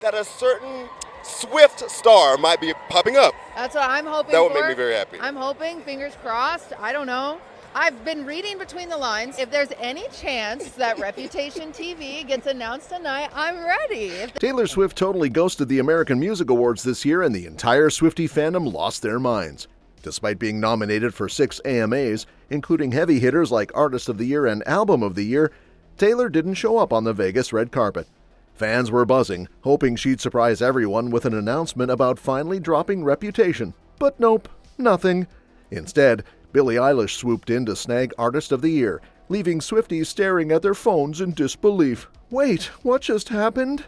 that a certain Swift star might be popping up. That's what I'm hoping That would for. make me very happy. I'm hoping, fingers crossed. I don't know. I've been reading between the lines. If there's any chance that Reputation TV gets announced tonight, I'm ready. Taylor Swift totally ghosted the American Music Awards this year, and the entire Swiftie fandom lost their minds. Despite being nominated for 6 AMAs, including heavy hitters like Artist of the Year and Album of the Year, Taylor didn't show up on the Vegas red carpet. Fans were buzzing, hoping she'd surprise everyone with an announcement about finally dropping Reputation. But nope, nothing. Instead, Billie Eilish swooped in to snag Artist of the Year, leaving Swifties staring at their phones in disbelief. Wait, what just happened?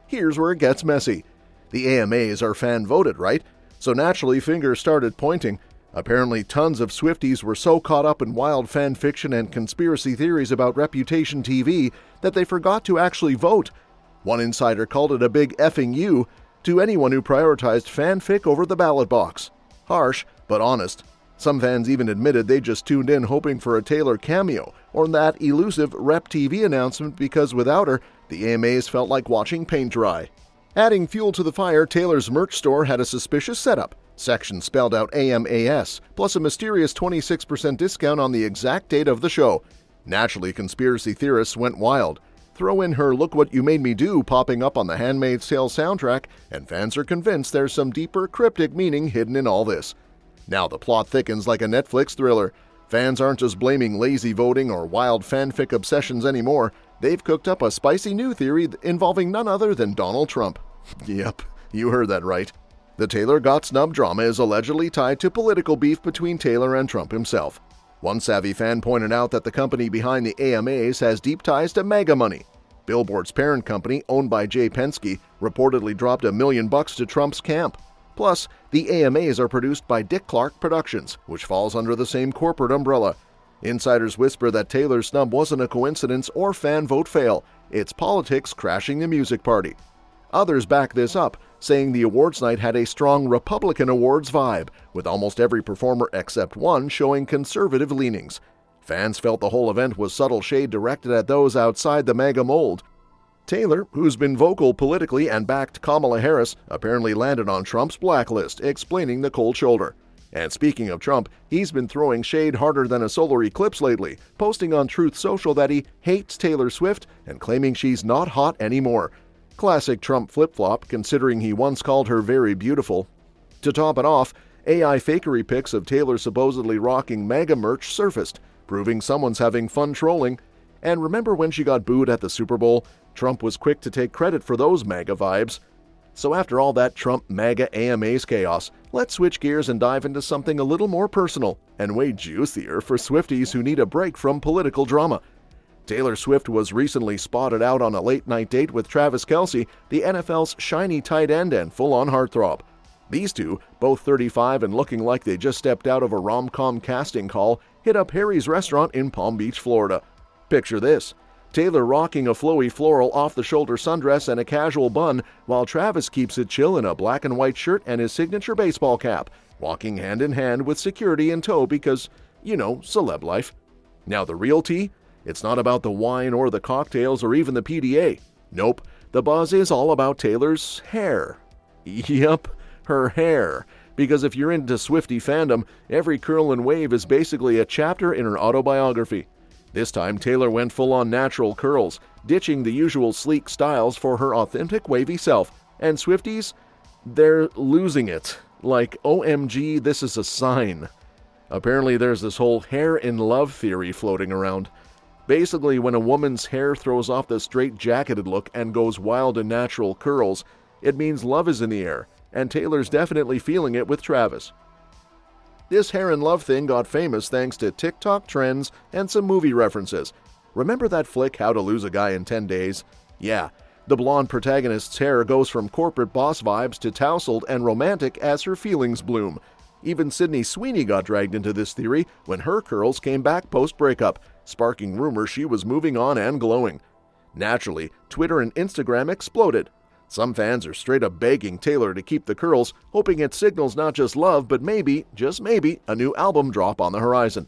Here's where it gets messy. The AMAs are fan-voted, right? So naturally, fingers started pointing. Apparently, tons of Swifties were so caught up in wild fan fiction and conspiracy theories about Reputation TV that they forgot to actually vote. One insider called it a big effing you to anyone who prioritized fanfic over the ballot box. Harsh, but honest. Some fans even admitted they just tuned in hoping for a Taylor cameo or that elusive RepTV announcement because without her, the AMAs felt like watching paint dry. Adding fuel to the fire, Taylor's merch store had a suspicious setup. Sections spelled out AMAS, plus a mysterious 26% discount on the exact date of the show. Naturally, conspiracy theorists went wild. Throw in her Look What You Made Me Do popping up on the Handmaid's Tale soundtrack, and fans are convinced there's some deeper cryptic meaning hidden in all this. Now the plot thickens like a Netflix thriller. Fans aren't just blaming lazy voting or wild fanfic obsessions anymore. They've cooked up a spicy new theory involving none other than Donald Trump. Yep, you heard that right. The Taylor got snubbed drama is allegedly tied to political beef between Taylor and Trump himself. One savvy fan pointed out that the company behind the AMAs has deep ties to MAGA money. Billboard's parent company, owned by Jay Penske, reportedly dropped $1 million to Trump's camp. Plus, the AMAs are produced by Dick Clark Productions, which falls under the same corporate umbrella. Insiders whisper that Taylor's snub wasn't a coincidence or fan vote fail. It's politics crashing the music party. Others back this up, saying the awards night had a strong Republican awards vibe, with almost every performer except one showing conservative leanings. Fans felt the whole event was subtle shade directed at those outside the MAGA mold. Taylor, who's been vocal politically and backed Kamala Harris, apparently landed on Trump's blacklist, explaining the cold shoulder. And speaking of Trump, he's been throwing shade harder than a solar eclipse lately, posting on Truth Social that he hates Taylor Swift and claiming she's not hot anymore. Classic Trump flip-flop, considering he once called her very beautiful. To top it off, AI fakery pics of Taylor supposedly rocking MAGA merch surfaced, proving someone's having fun trolling. And remember when she got booed at the Super Bowl? Trump was quick to take credit for those MAGA vibes. So after all that Trump MAGA AMAs chaos, let's switch gears and dive into something a little more personal and way juicier for Swifties who need a break from political drama. Taylor Swift was recently spotted out on a late-night date with Travis Kelce, the NFL's shiny tight end and full-on heartthrob. These two, both 35 and looking like they just stepped out of a rom-com casting call, hit up Harry's restaurant in Palm Beach, Florida. Picture this: Taylor rocking a flowy floral off-the-shoulder sundress and a casual bun, while Travis keeps it chill in a black and white shirt and his signature baseball cap, walking hand-in-hand with security in tow because, you know, celeb life. Now the real tea? It's not about the wine or the cocktails or even the PDA. Nope, the buzz is all about Taylor's hair. Yep, her hair. Because if you're into Swiftie fandom, every curl and wave is basically a chapter in her autobiography. This time, Taylor went full-on natural curls, ditching the usual sleek styles for her authentic wavy self. And Swifties? They're losing it. Like, OMG, this is a sign. Apparently there's this whole hair in love theory floating around. Basically, when a woman's hair throws off the straight-jacketed look and goes wild in natural curls, it means love is in the air, and Taylor's definitely feeling it with Travis. This hair in love thing got famous thanks to TikTok trends and some movie references. Remember that flick How to Lose a Guy in 10 Days? Yeah, the blonde protagonist's hair goes from corporate boss vibes to tousled and romantic as her feelings bloom. Even Sydney Sweeney got dragged into this theory when her curls came back post-breakup, sparking rumors she was moving on and glowing. Naturally, Twitter and Instagram exploded. Some fans are straight up begging Taylor to keep the curls, hoping it signals not just love, but maybe, just maybe, a new album drop on the horizon.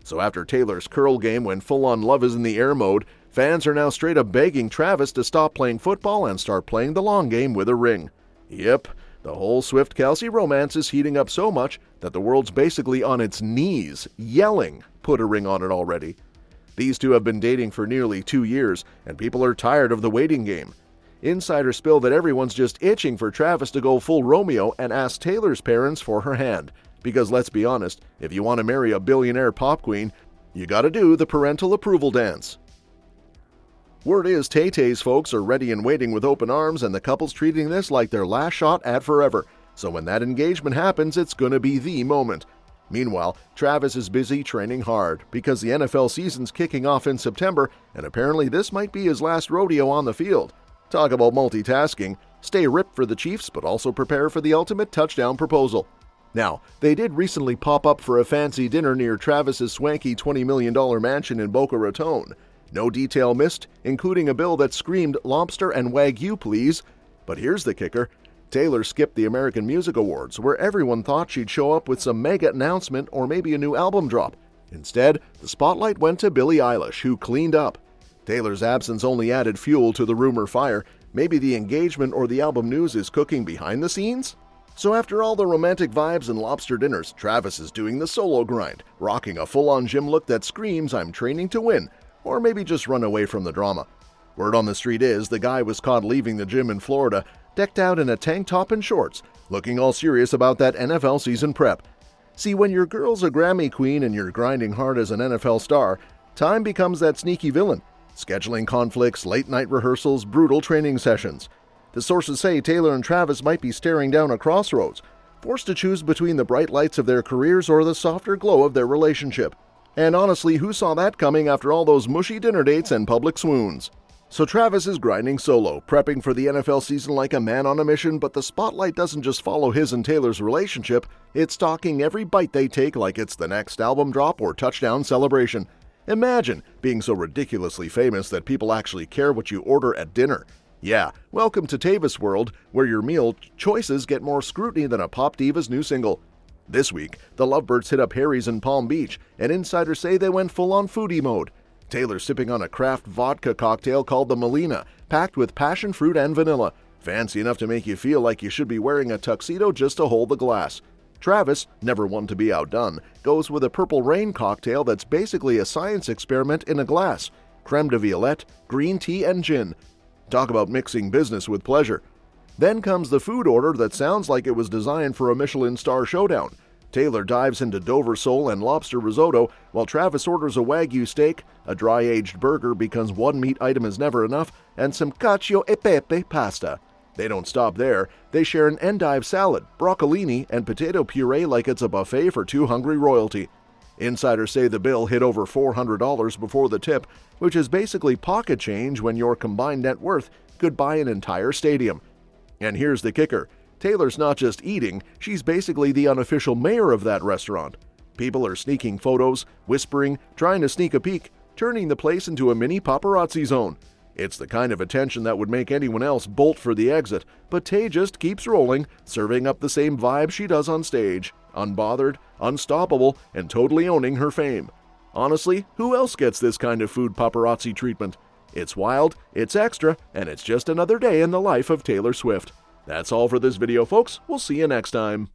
So after Taylor's curl game went full-on love is in the air mode, Fans are now straight up begging Travis to stop playing football and start playing the long game with a ring. Yep, the whole Swift-Kelce romance is heating up so much that the world's basically on its knees, yelling, "Put a ring on it already." These two have been dating for nearly 2 years, and people are tired of the waiting game. Insiders spill that everyone's just itching for Travis to go full Romeo and ask Taylor's parents for her hand. Because let's be honest, if you want to marry a billionaire pop queen, you gotta do the parental approval dance. Word is Tay-Tay's folks are ready and waiting with open arms, and the couple's treating this like their last shot at forever. So when that engagement happens, it's gonna be the moment. Meanwhile, Travis is busy training hard because the NFL season's kicking off in September, and apparently this might be his last rodeo on the field. Talk about multitasking. Stay ripped for the Chiefs, but also prepare for the ultimate touchdown proposal. Now, they did recently pop up for a fancy dinner near Travis's swanky $20 million mansion in Boca Raton. No detail missed, including a bill that screamed "Lobster and Wagyu, please." But here's the kicker. Taylor skipped the American Music Awards, where everyone thought she'd show up with some mega announcement or maybe a new album drop. Instead, the spotlight went to Billie Eilish, who cleaned up. Taylor's absence only added fuel to the rumor fire. Maybe the engagement or the album news is cooking behind the scenes? So after all the romantic vibes and lobster dinners, Travis is doing the solo grind, rocking a full-on gym look that screams "I'm training to win," or maybe just run away from the drama. Word on the street is the guy was caught leaving the gym in Florida, decked out in a tank top and shorts, looking all serious about that NFL season prep. See, when your girl's a Grammy queen and you're grinding hard as an NFL star, time becomes that sneaky villain. Scheduling conflicts, late-night rehearsals, brutal training sessions. The sources say Taylor and Travis might be staring down a crossroads, forced to choose between the bright lights of their careers or the softer glow of their relationship. And honestly, who saw that coming after all those mushy dinner dates and public swoons? So Travis is grinding solo, prepping for the NFL season like a man on a mission, but the spotlight doesn't just follow his and Taylor's relationship, it's stalking every bite they take like it's the next album drop or touchdown celebration. Imagine being so ridiculously famous that people actually care what you order at dinner. Yeah, welcome to Tavis World, where your meal choices get more scrutiny than a pop diva's new single. This week, the Lovebirds hit up Harry's in Palm Beach, and insiders say they went full-on foodie mode. Taylor sipping on a craft vodka cocktail called the Melina, packed with passion fruit and vanilla, fancy enough to make you feel like you should be wearing a tuxedo just to hold the glass. Travis, never one to be outdone, goes with a Purple Rain cocktail that's basically a science experiment in a glass, creme de violette, green tea, and gin. Talk about mixing business with pleasure. Then comes the food order that sounds like it was designed for a Michelin star showdown. Taylor dives into Dover sole and lobster risotto, while Travis orders a Wagyu steak, a dry-aged burger because one meat item is never enough, and some cacio e pepe pasta. They don't stop there. They share an endive salad, broccolini, and potato puree like it's a buffet for two hungry royalty. Insiders say the bill hit over $400 before the tip, which is basically pocket change when your combined net worth could buy an entire stadium. And here's the kicker. Taylor's not just eating, she's basically the unofficial mayor of that restaurant. People are sneaking photos, whispering, trying to sneak a peek, turning the place into a mini paparazzi zone. It's the kind of attention that would make anyone else bolt for the exit, but Tay just keeps rolling, serving up the same vibe she does on stage. Unbothered, unstoppable, and totally owning her fame. Honestly, who else gets this kind of food paparazzi treatment? It's wild, it's extra, and it's just another day in the life of Taylor Swift. That's all for this video, folks. We'll see you next time.